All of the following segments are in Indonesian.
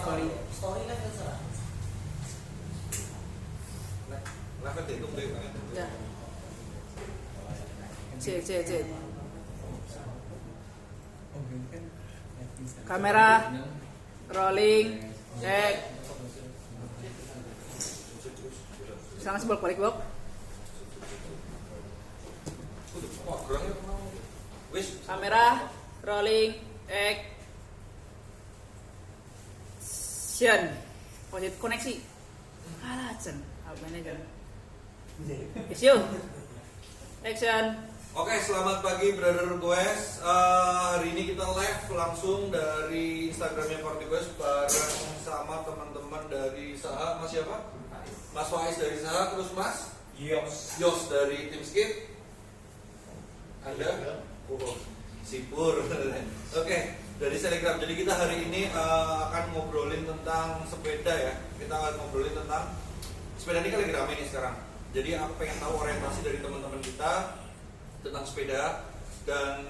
story live terserah. Live itu deh kan. Ya. Cek. Kamera rolling cek. Sekarang sebalik balik bok. Kamera rolling action. Positif koneksi. Alah Jen, apa ini Jen? Yuk. Action. Oke, selamat pagi Brother Quest. Hari ini kita live langsung dari Instagramnya Party Quest bareng sama teman-teman dari Saha. Mas siapa? Mas Faiz dari Saha, terus Mas Yos dari Tim Skit. Anda? Oh, Sipur. Oke, dari Telegram. Jadi kita hari ini akan ngobrolin tentang sepeda ya. Kita akan ngobrolin tentang sepeda ini kan lagi rame nih sekarang. Jadi aku pengen tahu orientasi dari teman-teman kita tentang sepeda, dan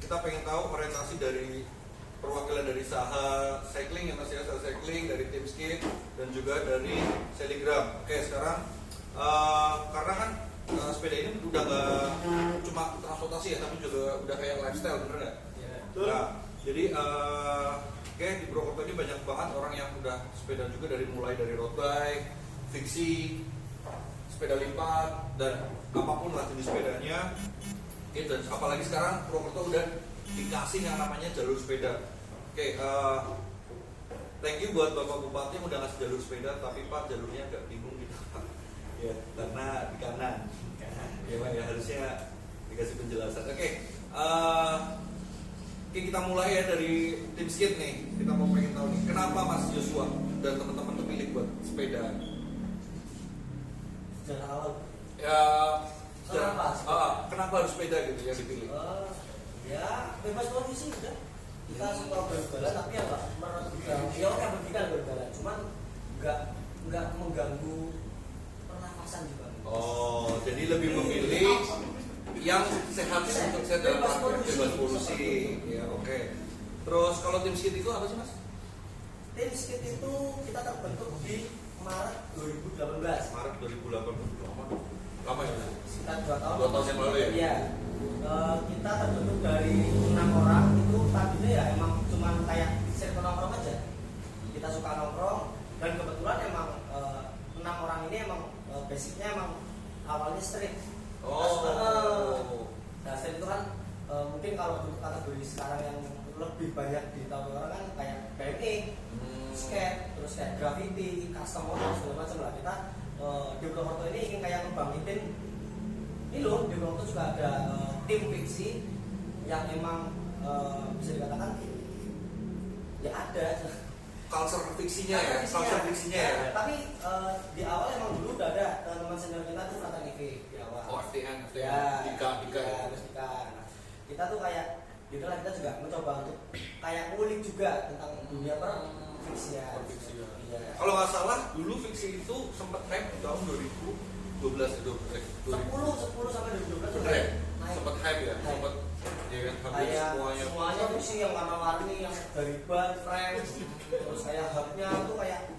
kita pengen tahu orientasi dari perwakilan dari Saha Cycling ya Mas ya, Saha Cycling dari Tim Skit dan juga dari Telegram. Oke, sekarang karena kan sepeda ini udah nggak cuma transportasi ya, tapi juga udah kayak lifestyle, bener nggak? Nah, jadi oke, di Purwokerto ini banyak banget orang yang udah sepeda juga, dari mulai dari road bike, fiksi, sepeda lipat, dan apapun lah jenis sepedanya. Oke, dan apalagi sekarang Purwokerto udah dikasih yang namanya jalur sepeda. Oke, thank you buat Bapak Bupati yang udah ngasih jalur sepeda, tapi Pak jalurnya agak bingung gitu. Ya, karena di kanan. Ya, Pak, ya harusnya dikasih penjelasan. Oke, kita mulai ya dari Tim Skit nih. Kita mau pengen tahu nih, kenapa Mas Joshua dan teman-teman memilih buat sepeda? Sejarah awal. Ya, Kenapa harus sepeda gitu yang dipilih? Ya bebas kondisi udah. Kita suka berjalan tapi ya nggak merugikan. Ya oke merugikan berjalan, cuman nggak mengganggu pernafasan juga. Oh, jadi lebih memilih yang sehat untuk saya dalam bebas polusi. Ya oke. Terus kalau Tim Skit itu apa sih Mas? Tim Skit itu kita terbentuk di Maret 2018. Maret 2018. Lama ya? Sekitar 2 tahun. 2 tahun yang lalu ya? Iya. Kita terbentuk dari 6 orang. Itu tadinya ya emang cuma kayak circle nongkrong aja. Kita suka nongkrong, dan kebetulan emang 6 orang ini emang basicnya emang awalnya street. Nah street itu kan mungkin kalau untuk kategori sekarang yang lebih banyak ditahui orang kan kayak BMX, skate, terus kayak graffiti, custom motor segala macam lah. Kita di Purwokerto ini ingin kayak ngebangkitin ini loh. Di Purwokerto juga ada tim fiksi yang emang bisa dikatakan ya ada culture fiksinya ya, culture fiksinya ya. Tapi di awal emang dulu udah ada teman senior kita tuh Fratan IV di awal. Oh, FTN, ya, Dika. Nah, kita tuh kayak gitu lah, kita juga mencoba untuk kayak ngulik juga tentang dunia perfiksian. Iya. Kalau nggak salah dulu fiksi itu sempat hype di tahun 2012 itu 10 sampai 2012 bener, sempat hype ya, sempat ya kan, hampir semuanya fiksi yang warna-warni, yang dari ban, frame, terus kayak hubnya tuh kayak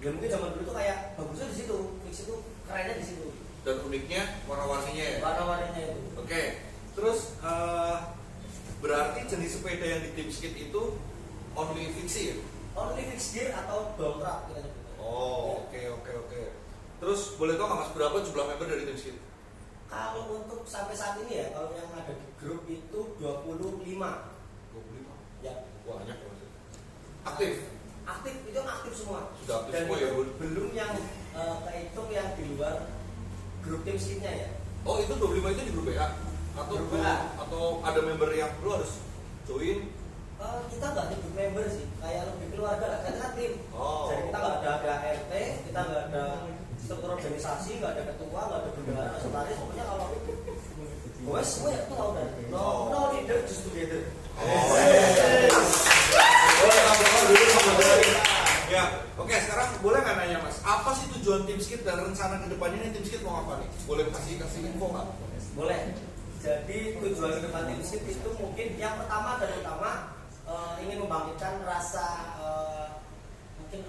ya mungkin zaman dulu tuh kayak bagusnya di situ, fiksi tuh kerennya di situ. Dan uniknya warna-warninya ya. Warna-warninya itu. Oke. Terus berarti jenis sepeda yang di Tim Skit itu only fiksi ya? Only fixed gear atau ball trap kita nyebutnya. Oh, oke. Terus boleh tahu nggak Mas berapa jumlah member dari Tim Skit? Kalau untuk sampai saat ini ya, kalau yang ada di grup itu 25. 25. Ya. Banyak ya Mas. Aktif Itu aktif semua. Sudah aktif dan semua itu ya, Bun? belum yang kehitung yang di luar grup Tim Skitnya ya. Oh, itu 25 itu di grup WA? Atau ada member yang perlu harus join? Kita nggak nyebut member sih, kayak lebih keluarga lah, karena kan tim. Jadi kita nggak ada RT, kita nggak ada struktur organisasi, nggak ada ketua, nggak ada bendahara, sekretaris. Pokoknya kalau gue semua ya tahu dan no leader just together. Ya, oke. Sekarang boleh nggak nanya Mas, apa sih tujuan Tim Skit dan rencana kedepannya nih Tim Skit mau apa nih? Boleh kasih info nggak? Boleh. Jadi tujuan kedepan Tim Skit itu mungkin yang pertama dan utama ingin membangkitkan rasa mungkin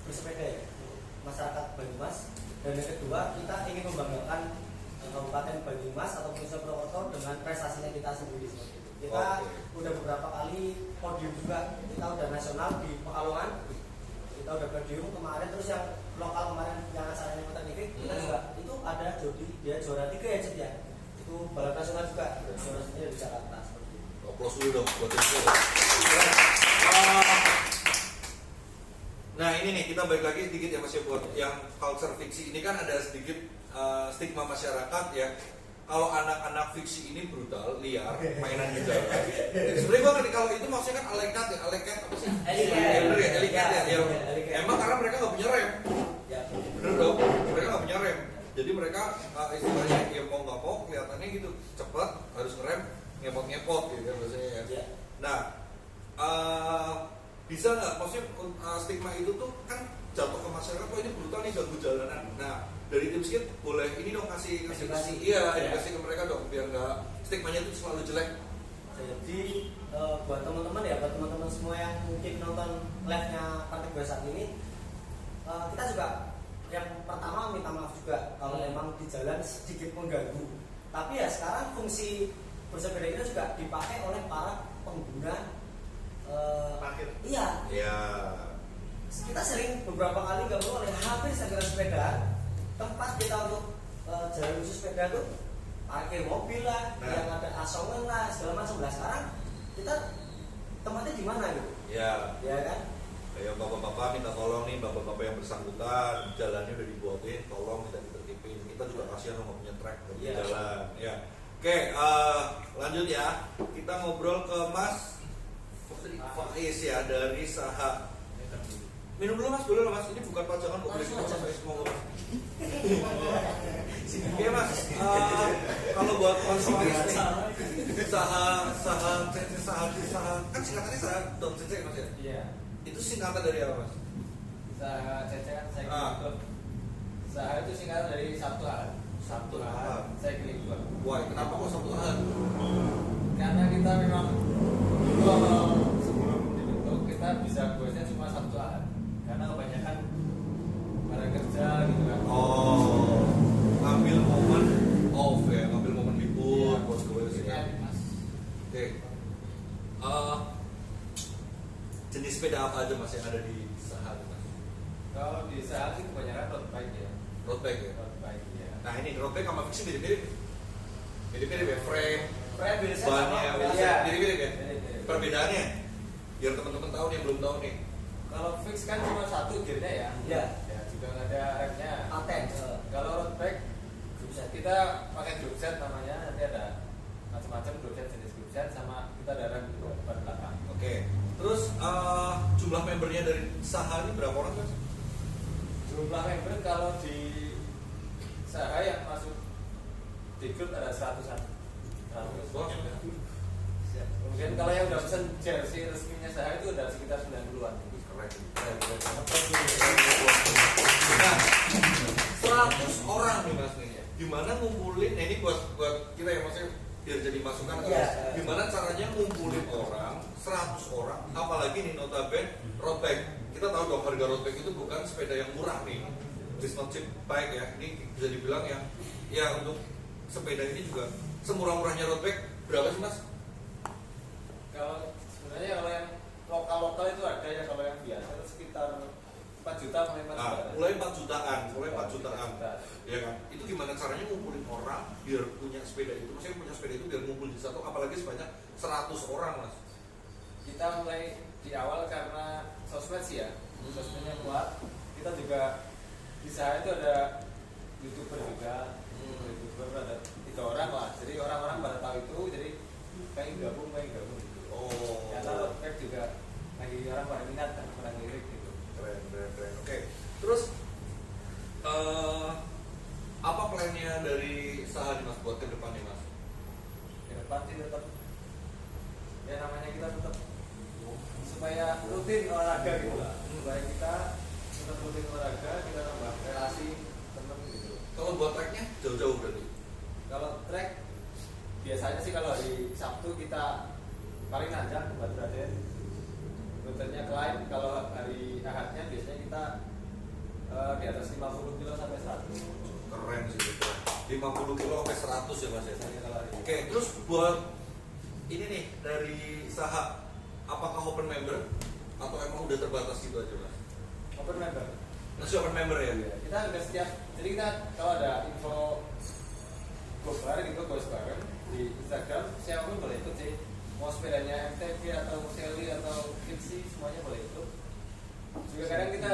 bersepeda ya untuk masyarakat Banyumas. Dan yang kedua, kita ingin membanggakan Kabupaten Banyumas atau Provinsi Purwokerto dengan prestasinya kita sendiri seperti itu. Kita udah beberapa kali podium juga, kita udah nasional di Pekalongan, kita udah podium kemarin, terus yang lokal kemarin yang acaranya Motornivik, kita juga itu ada Jody, dia juara 3 ya Cid ya, itu balap nasional juga, juara 3 di Jakarta seperti itu. Aplaus dulu dong buat itu. Nah ini nih kita balik lagi sedikit ya Mas ya buat yang culture fiksi ini kan ada sedikit stigma masyarakat ya. Kalau anak-anak fiksi ini brutal, liar, mainan di jalan. Sebenarnya gue ngerti kalau itu maksudnya kan alekat ya, alekat apa sih? Elikat ya. Emang karena mereka nggak punya rem. Bener dong, mereka nggak punya rem. Jadi mereka istilahnya ya mau nggak mau kelihatannya gitu cepat harus ngerem ngepot-ngepot gitu kan biasanya ya. Nah bisa nggak maksudnya stigma itu tuh kan jatuh ke masyarakat kok ini brutal nih ganggu jalanan. Nah dari tim skit boleh ini dong kasih edukasi ke mereka dong biar nggak stigmanya itu selalu jelek. Jadi buat teman-teman ya, buat teman-teman semua yang mungkin nonton live-nya Partai Gue saat ini, kita juga yang pertama minta maaf juga kalau memang di jalan sedikit mengganggu. Tapi ya sekarang fungsi bersepeda ini juga dipakai oleh para pengguna parkir. Iya. Kita sering beberapa kali ganggu oleh hampir segala sepeda. Tempat kita untuk jalan khusus sepeda tuh parkir mobil lah, yang ada asongan lah, segala macam lah. Sekarang kita tempatnya di mana gitu? Ya kan? Kayak bapak-bapak minta tolong nih, bapak-bapak yang bersangkutan jalannya udah dibuatin, tolong minta ditertipin. Kita juga kasihan nggak punya track di jalan. Ya. Oke, lanjut ya. Kita ngobrol ke Mas Faiz ya dari Saha. Minum dulu Mas, boleh Mas. Ini bukan pajangan kok. Mau Oke Mas, kalau buat Mas Faiz nih, Saha kan singkatannya Saha dot CC Mas ya? Iya. Itu singkatan dari apa Mas? Saha CC kan saya Saha itu singkatan dari Sabtu Ahad. Sabtu Ahad. Saya klik. Wah, kenapa kok Sabtu Ahad? Karena kita memang dulu sebelum dibentuk kita bisa buatnya cuma Sabtu Ahad. Karena kebanyakan pada kerja gitu kan. Oh, ngambil momen off ya, ngambil momen libur buat gue sih. Oke. Jenis sepeda apa aja Mas yang ada di Saha Mas? Kalau di Saha sih kebanyakan road bike ya. Road bike ya. Road bike ya. Nah ini road bike sama fiksi mirip-mirip. Mirip-mirip ya, frame, Biasanya bannya, Iya. mirip-mirip ya. Mirip-mirip. Perbedaannya, biar teman-teman tahu nih yang belum tahu nih. Kalau fix kan cuma satu gearnya ya. Iya. Ya juga nggak ada remnya. Paten. Kalau road bike kita pakai group set namanya, nanti ada macam-macam group set, jenis group set sama kita ada rem gitu depan belakang. Oke. Terus jumlah membernya dari Saha ini berapa orang Mas? Jumlah member kalau di Saha yang masuk di grup ada 100-an. 100. Wah. Mungkin kalau yang udah pesen jersey resminya Saha itu udah sekitar 90-an. Keren. Nah, 100 orang nih Mas nih. Gimana ngumpulin? Nah, ini buat kita yang maksudnya biar jadi masukan. Gimana caranya ngumpulin orang 100 orang, apalagi nih notabene road bike. Kita tahu dong harga road bike itu bukan sepeda yang murah nih. It's not cheap bike ya. Ini bisa dibilang yang ya untuk sepeda ini juga semurah-murahnya road bike berapa sih Mas? Kalau sebenarnya kalau yang lokal-lokal itu ada ya, kalau yang biasa itu sekitar 4 juta mulai 4 juta. Mulai 4 jutaan. Ya kan? Itu gimana caranya ngumpulin orang biar punya sepeda itu? Maksudnya punya sepeda itu biar ngumpul di satu, apalagi sebanyak 100 orang Mas. Kita mulai di awal karena sosmed sih ya. Sosmednya kuat. Kita juga di Saha itu ada YouTuber juga. YouTuber ada 3 orang lah. Jadi orang-orang pada tahu itu, jadi pengen gabung gitu. Oh. Karena road bike juga lagi orang pada minat kan, pada lirik gitu. Keren. Oke. Terus apa plannya dari Saha nih Mas buat ke depannya Mas? Ke depan sih tetap ya namanya kita tetap supaya rutin olahraga gitu lah. Supaya kita tetap rutin olahraga, kita nambah relasi temen gitu. Kalau buat tracknya jauh-jauh berarti? Kalau track biasanya sih kalau hari Sabtu kita paling nanjak ke Batu Raden, rutenya climb. Kalau hari hari Ahadnya biasanya kita di atas 50 kilo sampai 100. Keren sih itu. 50 kilo sampai 100 ya Mas ya. Biasanya kalau hari Oke, terus buat ini nih dari Saha, apakah open member atau emang udah terbatas gitu aja Mas? open member. Masih open member ya? Kita udah setiap, jadi kita kalau ada info gobar gitu, goes bareng di Instagram, siapapun boleh ikut sih. Mau sepedanya MTV atau Sally atau Kipsi, semuanya boleh ikut. Juga kadang kita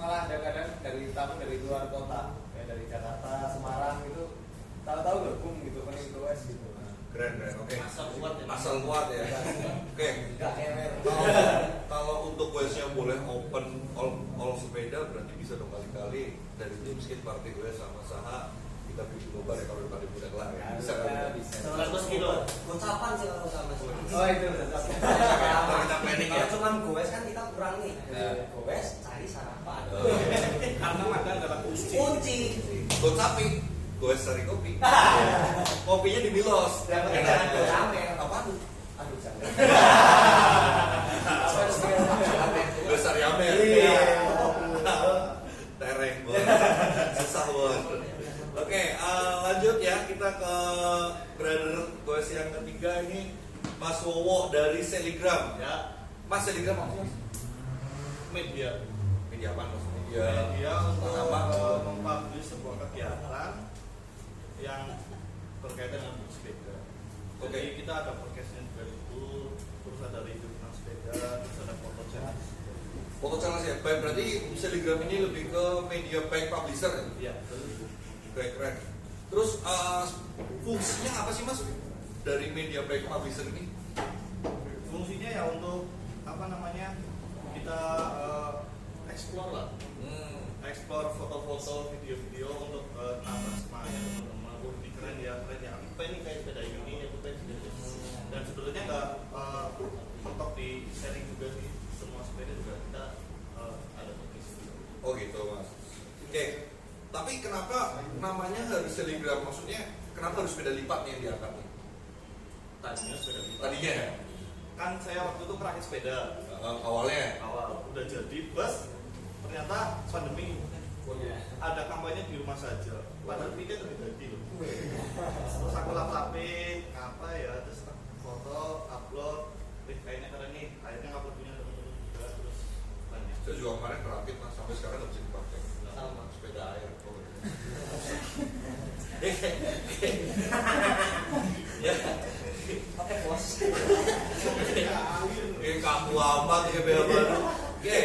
malah ada kadang dari tamu dari luar kota, kayak dari Jakarta, Semarang gitu, tahu-tahu gabung gitu kan itu OS gitu. Keren, oke. Asal kuat ya. Asal kuat ya. Oke. Enggak kewer. Kalau untuk questnya boleh open all sepeda berarti bisa dong kali-kali dari tim skate party gue sama Saha kita bikin gobar ya kalau udah muda kelar ya. Bisa kan? Bisa. 19 kilo. Gocapan sih kalau sama sih. Oh itu udah. Kita planning ya. Kalau cuma goes kan kita kurang nih. Ya. Goes cari sarapan. Karena makan adalah kunci. Kunci. Gue sapi, gue sari kopi. Kopinya di Milos. Yang penting jangan Enak. rame. Apa tuh? Aduh jangan. Gue sari amer. Iya. Tereng banget. Susah banget. Oke, lanjut ya kita ke brother gue yang ketiga ini Mas Wowo dari Seligram. Ya, Mas Seligram apa Mas? media. Media apa Mas? Media untuk apa? mempublish sebuah kegiatan yang berkaitan dengan sepeda. Oke. Jadi kita ada podcastnya juga itu, terus ada review tentang sepeda, terus ada foto challenge. Foto challenge ya. Baik, berarti Seligram ini lebih ke media bike publisher ya? Iya, betul. Keren. Terus fungsinya apa sih Mas dari media bike publisher ini? Fungsinya ya untuk apa namanya? Kita explore lah. Explore foto-foto, video-video untuk nambah semangat teman-teman. Oh, ini keren ya. Apa ini kayak sepeda ini, apa kayak sepeda ini. Dan sebetulnya nggak mentok di sharing juga sih. Semua sepeda juga kita ada podcast. Oh gitu Mas. Oke. Tapi kenapa namanya harus Seligram? Maksudnya kenapa harus sepeda lipat nih yang diangkat nih? Tadinya sepeda lipat. Tadinya ya? Kan saya waktu itu merakit sepeda Awalnya. awal udah jadi bus, ternyata pandemi ada kampanye di rumah saja. Padahal tiket udah jadi loh. Terus aku lapin apa ya, terus foto, upload, kayaknya keren nih. Akhirnya upload punya teman-teman juga, terus banyak. Saya juga kemarin kerakit Mas, sampai sekarang nggak bisa dipakai. Sama. Sepeda air. Oh, gitu. Ya. Pakai bos. Kamu amat ya bela baru. Oke,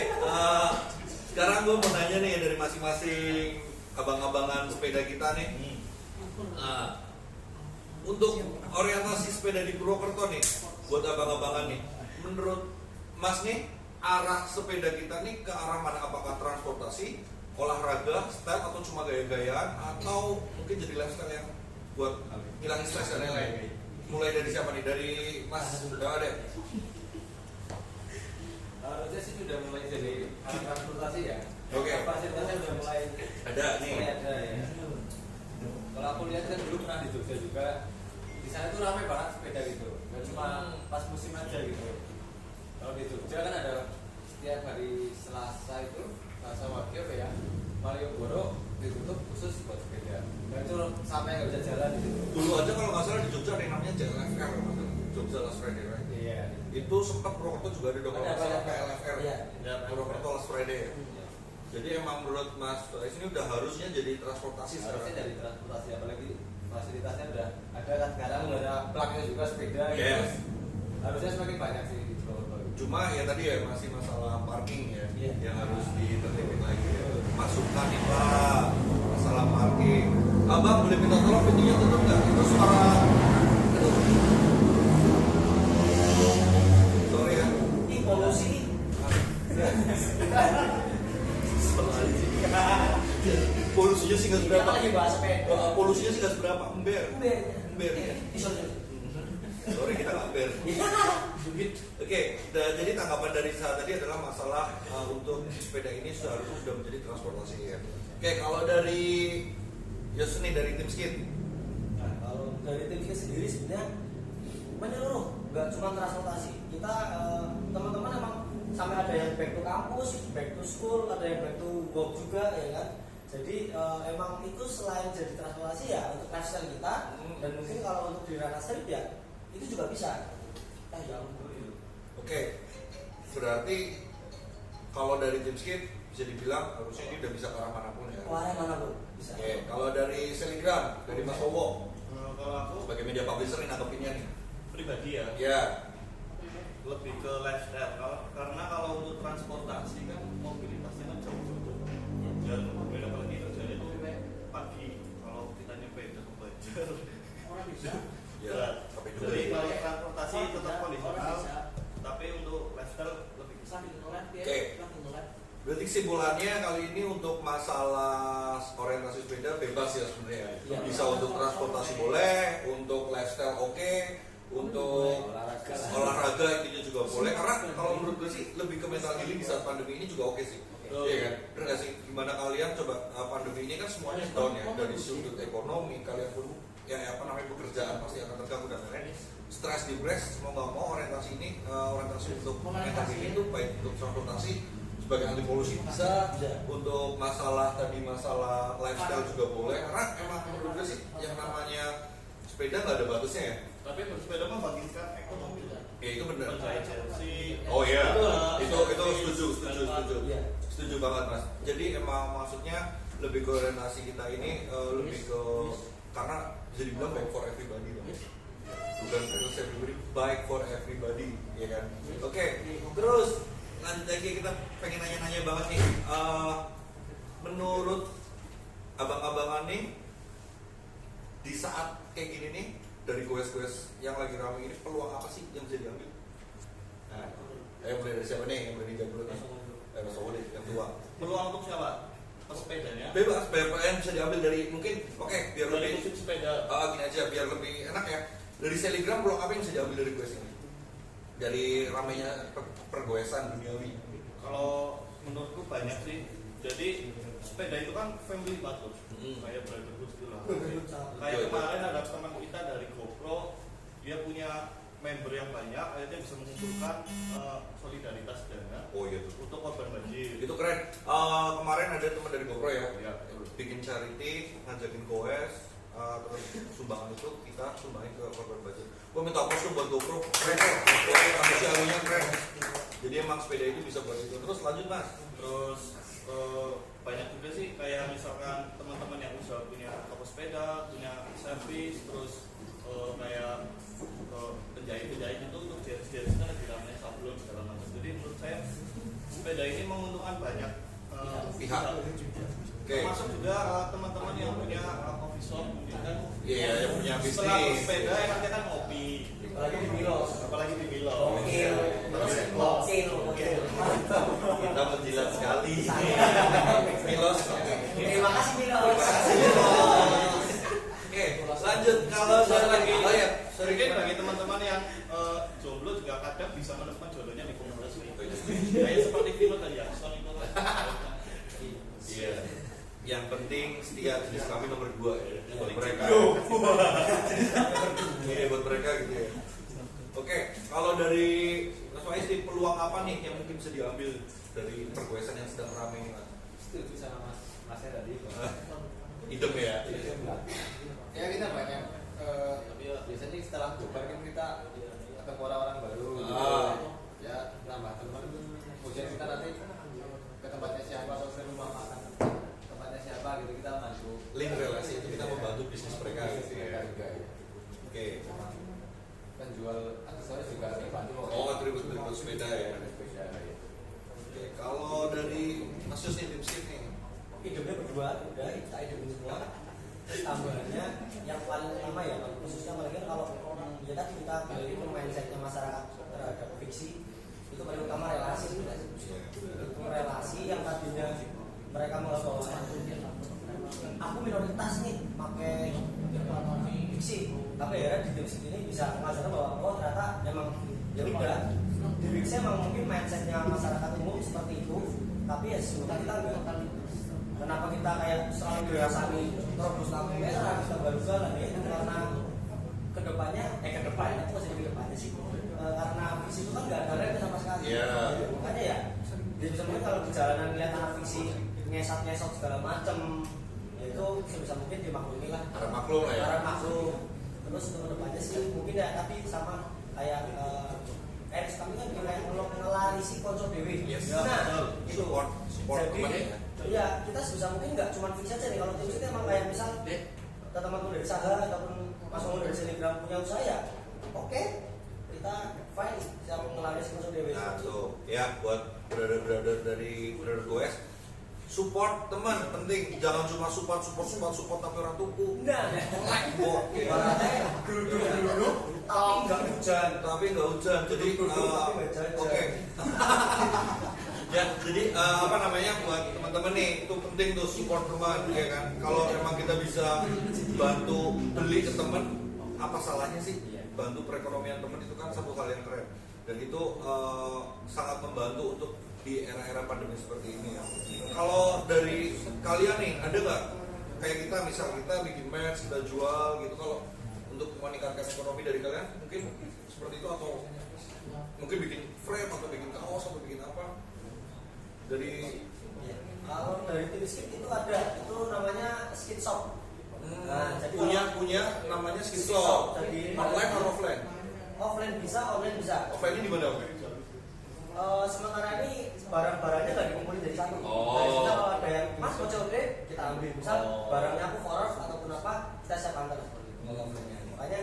sekarang gue mau nanya nih dari masing-masing abang-abangan sepeda kita nih. Untuk orientasi sepeda di Purwokerto nih, buat abang-abangan nih, menurut Mas nih arah sepeda kita nih ke arah mana? Apakah transportasi, olahraga, style atau cuma gaya-gayaan atau mungkin jadi lifestyle yang buat ngilangin stres dan lain-lain? Mulai dari siapa nih? Dari Mas udah ada? Harusnya sih sudah mulai jadi alat transportasi ya. Oke. Fasilitasnya sudah mulai Ada nih. ada ya. Kalau aku lihat kan dulu pernah di Jogja juga, di sana tuh ramai banget sepeda gitu. Gak cuma pas musim aja gitu. Kalau di Jogja kan ada setiap hari Selasa itu Selasa Wage apa ya, Malioboro ditutup khusus buat sepeda. Dan itu sampai nggak bisa jalan gitu. Dulu aja kalau nggak salah di Jogja ada yang namanya JLFR, Jogja Last Friday, right? Iya. Itu sempat Purwokerto juga ada dong kalau nggak salah PLFR, Iya. Purwokerto Last Friday ya. Jadi emang menurut Mas ini udah harusnya jadi transportasi Harusnya sekarang. dari transportasi, apalagi fasilitasnya udah ada kan sekarang udah ada plaknya juga sepeda gitu. Yes. Harusnya semakin banyak sih di Purwokerto. Cuma ya tadi ya masih masalah parking ya, Iya. yang harus ditertibin lagi ya. Masukan nih Pak, masalah parking. Abang boleh minta tolong pintunya tutup nggak? Itu suara. Aduh. Sorry ya. Ini polusi. Polusinya sih nggak Kita seberapa. lagi bahas sepeda. Polusinya sih nggak seberapa. Ember. Ember. Bisa. Sorry kita nggak ember. Oke, jadi tanggapan dari saya tadi adalah masalah untuk sepeda ini seharusnya sudah menjadi transportasi ya. Oke, kalau dari Yos nih dari tim skate. Nah, kalau dari tim kita sendiri sebenarnya menyeluruh, nggak cuma transportasi. Kita teman-teman emang sampai ada yang back to kampus, back to school, ada yang back to work juga ya kan. Jadi emang itu selain jadi transportasi ya untuk lifestyle kita, dan mungkin kalau untuk di ranah street ya itu juga bisa. Oke, berarti kalau dari Teamskip bisa dibilang harusnya ini udah bisa ke arah manapun ya. Wah, manapun bisa. Oke, kalau dari Seligram, dari Mas Wowo Kalau aku sebagai media publisher ini nanggepinnya nih. pribadi ya, Ya, lebih ke lifestyle. Karena kalau untuk transportasi kan mobilitasnya kan jauh betul. Dan beda apalagi kerjanya itu pagi. Kalau kita nyampe ke Banjar. ya, sampai juga. Jadi kalau transportasi tetap kondisional, tapi untuk lifestyle lebih ke sana. Oke. Berarti kesimpulannya kali ini untuk masalah orientasi sepeda bebas ya sebenarnya. Ya. Bisa untuk transportasi boleh, untuk lifestyle oke, untuk olahraga intinya juga boleh. Karena kalau menurut gue sih lebih ke mental healing di saat pandemi ini juga oke sih. Iya kan? Bener gak sih? Gimana kalian coba pandemi ini kan semuanya down ya, dari sudut ekonomi kalian pun ya apa namanya pekerjaan pasti akan terganggu dan lain-lain. Stres, depres, mau nggak mau orientasi ini orientasi untuk mental healing itu baik untuk transportasi sebagai anti polusi bisa, untuk masalah tadi masalah lifestyle juga boleh, karena emang menurut gue sih yang namanya sepeda nggak ada batasnya ya. Tapi bersepeda mah bangkitkan ekonomi. Ya itu benar. Percaya Chelsea. Oh iya, Betul. itu setuju Iya. setuju banget mas. Jadi emang maksudnya lebih ke orientasi kita ini lebih ke karena bisa dibilang baik for everybody bang. Bukan for everybody, baik for everybody, ya kan? Oke, terus lanjut lagi kita pengen nanya-nanya banget nih. Menurut abang-abangan nih di saat kayak gini nih dari quest yang lagi ramai ini peluang apa sih yang bisa diambil? Nah, mulai dari siapa nih yang berani jawab dulu nih? Mas Owo deh, yang tua. Peluang untuk siapa? Pesepedanya. Bebas, yang bisa diambil dari mungkin, oke, biar Dari lebih musim sepeda. gini aja, biar lebih enak ya. Dari Seligram peluang apa yang bisa diambil dari quest ini? Dari ramainya pergoesan duniawi. Kalau menurutku banyak sih. Jadi sepeda itu kan family banget. Kayak brotherhood gitu lah. Kayak kemarin ada teman kita dari GoPro, dia punya member yang banyak, akhirnya bisa mengumpulkan solidaritas dana Oh iya tuh. untuk korban banjir. Itu keren. Kemarin ada teman dari GoPro ya, Ya. bikin charity, ngajakin goes, terus sumbangan itu kita sumbangin ke korban banjir. Gue minta aplaus tuh buat GoPro, keren kok. Manusiawinya keren. Jadi emang sepeda itu bisa buat itu. Terus lanjut mas. Terus banyak juga sih kayak misalkan teman-teman yang usaha punya toko sepeda, punya servis, terus kayak penjahit itu untuk jenis-jenis kan lebih ramai sablon segala macam. Jadi menurut saya sepeda ini menguntungkan banyak Pihak. Oke. termasuk juga teman-teman yang punya coffee shop mungkin kan. Iya, yang punya Setelah bisnis. sepeda enaknya kan ngopi, Apalagi di Milos. apalagi di Milo. Oke. Kita menjilat sekali. Milos. Terima kasih Milos. Oke, lanjut kalau saya lagi. Oh ya, Mungkin bagi teman-teman yang jomblo juga kadang bisa menemukan jodohnya di komunitas ini. Kayak seperti Vino tadi ya, Son itu lah. Iya. Yang penting setia jenis kami nomor 2 ya buat mereka. Iya buat mereka gitu ya. Oke, kalau dari Mas Faiz nih, peluang apa nih yang mungkin bisa diambil dari pergoesan yang sedang ramai ini mas? Setuju sama Mas tadi. Idem ya. Ya kita banyak biasanya setelah bubar kan kita ketemu orang-orang baru ya nambah teman, kemudian kita nanti ke tempatnya siapa atau ke rumah makan tempatnya siapa gitu, kita bantu Link relasi itu kita membantu bisnis mereka gitu ya. juga ya. Oke. Penjual aksesoris juga dibantu. Oh, atribut sepeda ya. Sepeda, ya. Oke, kalau dari Mas Yus nih, Teamskip nih. Hidupnya berdua udah kita hidupin semua. Tambahannya yang paling utama ya, khususnya apalagi kalau ya tadi kita balik ke mindsetnya masyarakat terhadap fiksi, itu paling utama relasi sebenarnya. Itu relasi yang tadinya mereka menganggap aku minoritas nih pakai fiksi, tapi ya di fiksi ini bisa mengajarkan bahwa oh ternyata memang ya udah di fiksi emang mungkin mindsetnya masyarakat umum seperti itu, tapi ya sebenarnya kita enggak. Kenapa kita kayak selalu dirasani terus lampu merah, kita baru jalan ya itu karena kedepannya itu masih kedepannya sih karena fiksi itu kan nggak ada rem sama sekali. Iya. Makanya ya, jadi sebenarnya kalau di jalanan lihat anak fiksi ngesot segala macem, ya itu sebisa mungkin dimaklumi lah. Harap maklum lah ya. Harap maklum. Terus untuk kedepannya sih mungkin ya, tapi sama kayak kami kan kayak ngelarisi konsol dewi. Yes. Nah, itu support jadi teman ya kita sebisa mungkin nggak cuma fiksi aja nih. Kalau tim itu emang kayak misal teman-teman dari Saha ataupun Mas Momo dari Selegram punya usaha ya, oke, kita fine siap ngelarisi konsol dewi. Nah tuh ya buat brother dari brother goes, support teman penting, jangan cuma support tapi orang tuku. Nah, ibaratnya duduk tapi nggak hujan. Jadi oke. Ya, jadi apa namanya buat teman-teman nih itu penting tuh support teman ya kan. Kalau emang kita bisa bantu beli ke teman, apa salahnya sih? Bantu perekonomian teman itu kan satu hal yang keren dan itu sangat membantu untuk di era-era pandemi seperti ini ya. Kalau dari kalian nih ada nggak kayak kita misal kita bikin merch kita jual gitu, kalau untuk meningkatkan ekonomi dari kalian mungkin seperti itu atau mungkin bikin frame atau bikin kaos atau bikin apa dari kalau dari tim skit itu ada, itu namanya skit shop. Nah, jadi punya namanya skit shop. Jadi Online atau offline? Offline bisa, online bisa. Offline ini di mana? Sementara ini barang-barangnya nggak dikumpulin dari satu. Oh. Jadi kita kalau ada yang mas mau coba kita ambil. Misal barangnya aku forward ataupun apa, kita siap antar seperti itu. Kalau offline-nya. Makanya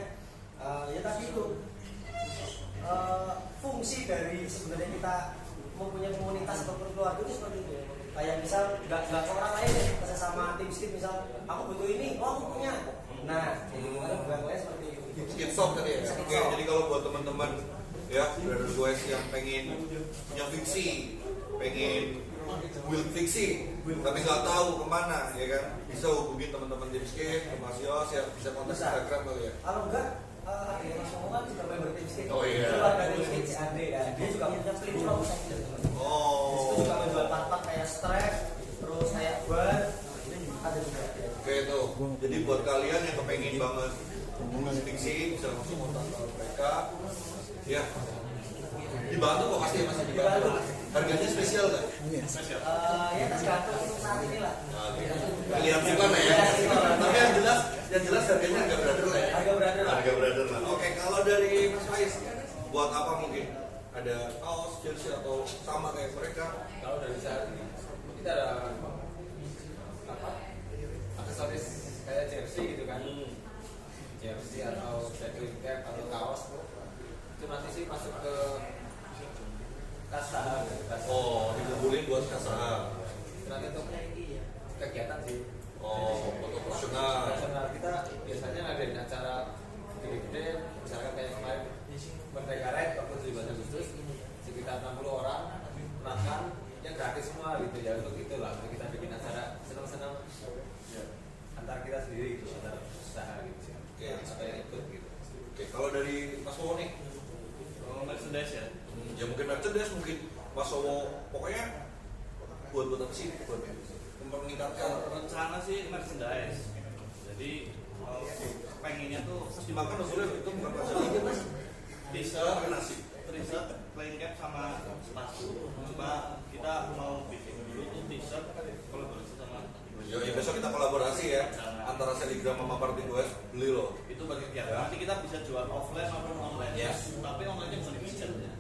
ya tadi itu fungsi dari sebenarnya kita mempunyai komunitas ataupun keluarga itu seperti itu. Kayak misal nggak orang lain ya, sama tim skit misal aku butuh ini, oh aku punya. Nah, barang-barangnya seperti itu. Skit shop tadi ya. Oke, jadi kalau buat teman-teman ya brother guys yang pengen punya fiksi, pengen build fiksi, tapi nggak tahu kemana ya kan, bisa hubungi teman-teman tim skit, Mas Yos ya, bisa kontak Instagram kali ya. Kalau enggak ada yang Mas Momo kan juga member tim skit. Oh iya. Keluarga tim skit si Ade ya, dia juga punya flip flop. Oh. Itu juga menjual part-part kayak strap, terus kayak ban, ada juga. Oke tuh. Jadi buat kalian yang kepengen banget fiksi bisa langsung kontak ke mereka. Ya. Dibantu kok pasti ya Mas, dibantu. Harganya spesial nggak? Ya tergantung untuk saat ini lah. Lihat juga lah ya. Tapi yang jelas harganya harga brother lah ya. Harga brother lah. Oke, kalau dari Mas Faiz buat apa mungkin? Ada kaos, jersey atau sama kayak mereka? Kalau dari saat ini kita ada apa? Aksesoris kayak jersey gitu kan. Jersey atau cycling cap atau kaos itu nanti sih masuk ke kasa. Oh, dikumpulin buat kasa. Nanti untuk kegiatan sih. Oh, untuk profesional. Profesional kita biasanya ngadain acara gede-gede, misalkan kayak kemarin Merdeka Ride waktu 17 Agustus sekitar 60 orang makan yang gratis semua gitu ya, untuk itulah untuk kita bikin acara senang-senang antar kita sendiri gitu, antar usaha gitu ya, supaya ikut gitu. Oke, kalau dari Mas Wowo nih, Merchandise ya. ya mungkin merchandise, mungkin Mas Wowo, pokoknya buat apa sih? Buat meningkatkan Rencana sih merchandise. Jadi pengennya tuh terus dimakan usulnya itu bukan merchandise. t-shirt, nasi. t-shirt, plain cap sama sepatu. Cuma kita mau bikin dulu tuh t-shirt kolaborasi sama. Ya, besok kita kolaborasi ya antara Selegram sama Party Goes, beli loh. Itu bagi kita. Nanti kita bisa jual offline maupun online. Yes. Tapi online-nya bukan di t-shirt ya.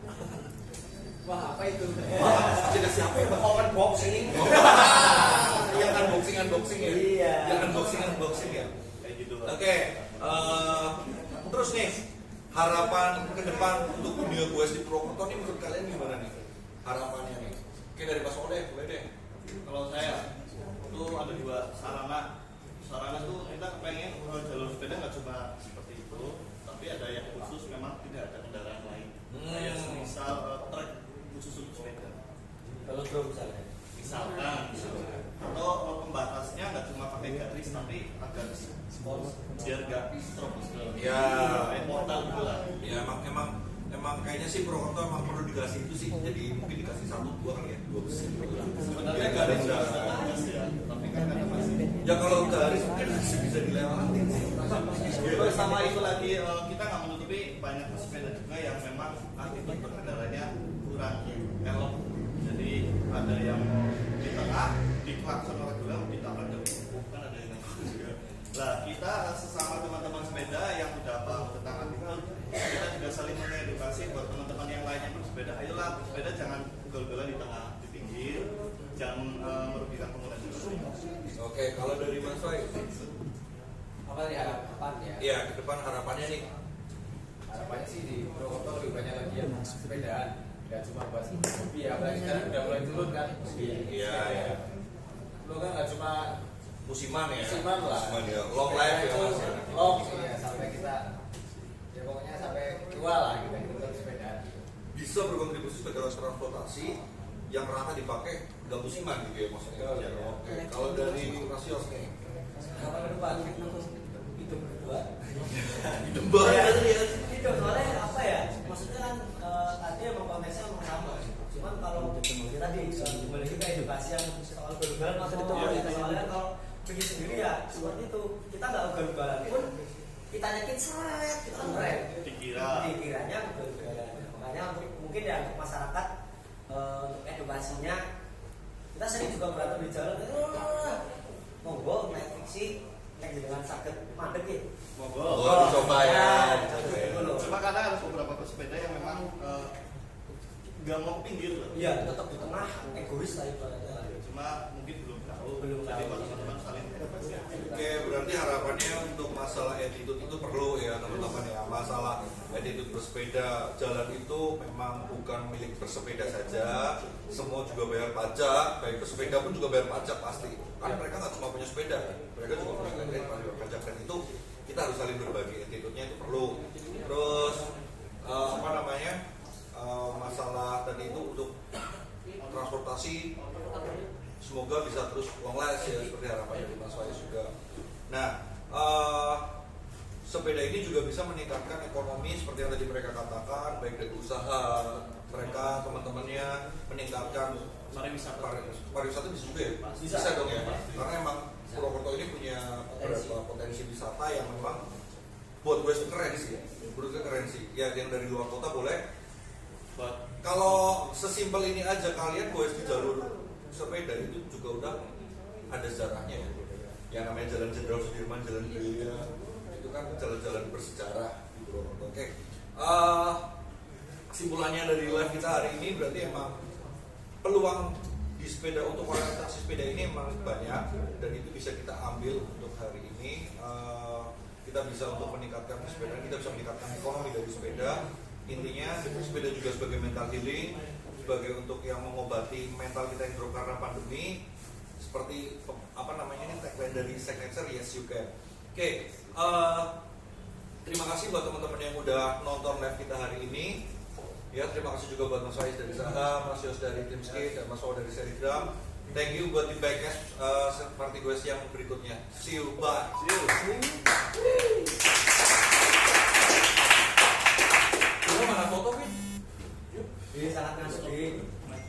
Wah, apa itu? Wah, tidak siapa ya? Open boxing. Yang unboxing ya. Iya. Yang unboxing ya. Kayak gitu. Oke, terus nih harapan ke depan untuk dunia goes di Purwokerto ini menurut kalian gimana nih? Harapannya nih. Oke, dari Mas Ode, boleh deh. Kalau saya itu ada dua sarana. Sarana tuh kita pengen jalur sepeda nggak cuma seperti itu, tapi ada yang khusus memang tidak ada kendaraan lain. Kayak misal trek khusus untuk sepeda. Kalau drone misalnya. Misalkan, atau pembatasnya nggak cuma pakai garis tapi agak biar nggak terus Ya. kayak portal gitu lah. Ya emang kayaknya sih Purwokerto emang perlu dikasih itu sih. Jadi mungkin dikasih 1-2 kali ya, 2 besi. Sebenarnya garis nggak garis ya, tapi kan ada masih. Ya kalau garis mungkin masih bisa dilewatin sih. Terus sama itu lagi kita nggak menutupi banyak pesepeda juga yang memang memang akibat berkendaranya kurang elok. Jadi ada yang di tengah diklakson oleh gelang, ditabrak dan kan ada yang juga. Nah, kita sesama teman-teman sepeda yang udah paham tentang attitude, kita juga saling mengedukasi buat teman-teman yang lainnya bersepeda. Ayolah bersepeda jangan ugal-ugalan di tengah, di pinggir, jangan merugikan pengguna juga. Oke, kalau dari Mas Fai, Apa nih harapannya? ya ke depan harapannya nih. Harapannya sih di Purwokerto lebih banyak lagi yang sepedaan, nggak cuma buat hobi ya, apalagi sekarang udah mulai turun kan. Iya, iya. Lo kan nggak cuma Musiman ya. musiman lah, Musiman ya. Long life ya, Mas. long ya, sampai kita ya pokoknya sampai tua lah kita tetap sepedaan. Bisa berkontribusi sebagai alat transportasi yang rata dipakai nggak musiman gitu ya maksudnya. Betul, ya. Oke, kalau dari Mas Yos nih, Kalau ke depan hidup berdua. Dembar Ya, ya. hidup soalnya apa ya? Maksudnya kan tadi emang konteksnya emang sama. Cuman kalau tadi memiliki edukasi yang soal ugal-ugalan maksudnya soalnya kalau pergi sendiri ya seperti itu, kita nggak ugal-ugalan pun kita nyekin seret, kita kan keren. Dikiranya ugal-ugalan. Makanya mungkin ya untuk masyarakat untuk edukasinya kita sering juga berantem di jalan. Monggo naik fiksi naik dengan sakit mandek ya. Monggo. Oh, dicoba ya. Cuma kadang ada beberapa pesepeda yang memang nggak mau pinggir loh. Iya, tetap di tengah, egois lah ibaratnya. Cuma mungkin belum tahu. Belum Jadi tahu. buat teman-teman saling edukasi. Oke, berarti harapannya untuk masalah attitude itu perlu ya teman-teman ya. Masalah attitude bersepeda, jalan itu memang bukan milik bersepeda saja. Semua juga bayar pajak, baik pesepeda pun juga bayar pajak pasti. Karena mereka nggak cuma punya sepeda, mereka juga punya kendaraan bayar pajak, dan itu kita harus saling berbagi. Attitude-nya itu perlu. Terus apa namanya? Masalah tadi itu untuk transportasi semoga bisa terus long last ya seperti harapan dari Mas Faiz juga. Nah, sepeda ini juga bisa meningkatkan ekonomi seperti yang tadi mereka katakan, baik dari usaha mereka, teman-temannya, meningkatkan pariwisata bisa juga ya? Bisa dong ya, karena emang Purwokerto ini punya beberapa potensi wisata yang memang buat gue keren sih ya. Menurut gue keren sih. Ya yang dari luar kota boleh. Kalau sesimpel ini aja kalian goes di jalur sepeda itu juga udah ada sejarahnya ya. Yang namanya Jalan Jenderal Sudirman, Jalan Jaya, itu kan jalan-jalan bersejarah di Purwokerto. Oke. Kesimpulannya dari live kita hari ini berarti emang peluang di sepeda untuk orientasi sepeda ini emang banyak dan itu bisa kita ambil untuk hari ini. Kita bisa untuk meningkatkan sepeda, kita bisa meningkatkan ekonomi dari sepeda. Intinya sepeda juga sebagai mental healing, sebagai untuk yang mengobati mental kita yang drop karena pandemi. Seperti apa namanya ini tagline dari Signature, yes you can. Oke, terima kasih buat teman-teman yang udah nonton live kita hari ini. Ya, terima kasih juga buat Mas Faiz dari Saha, Mas Yos dari Tim Skate, dan Mas Waw dari Serigram. Thank you buat di backcast seperti gue yang berikutnya. See you, bye. See you.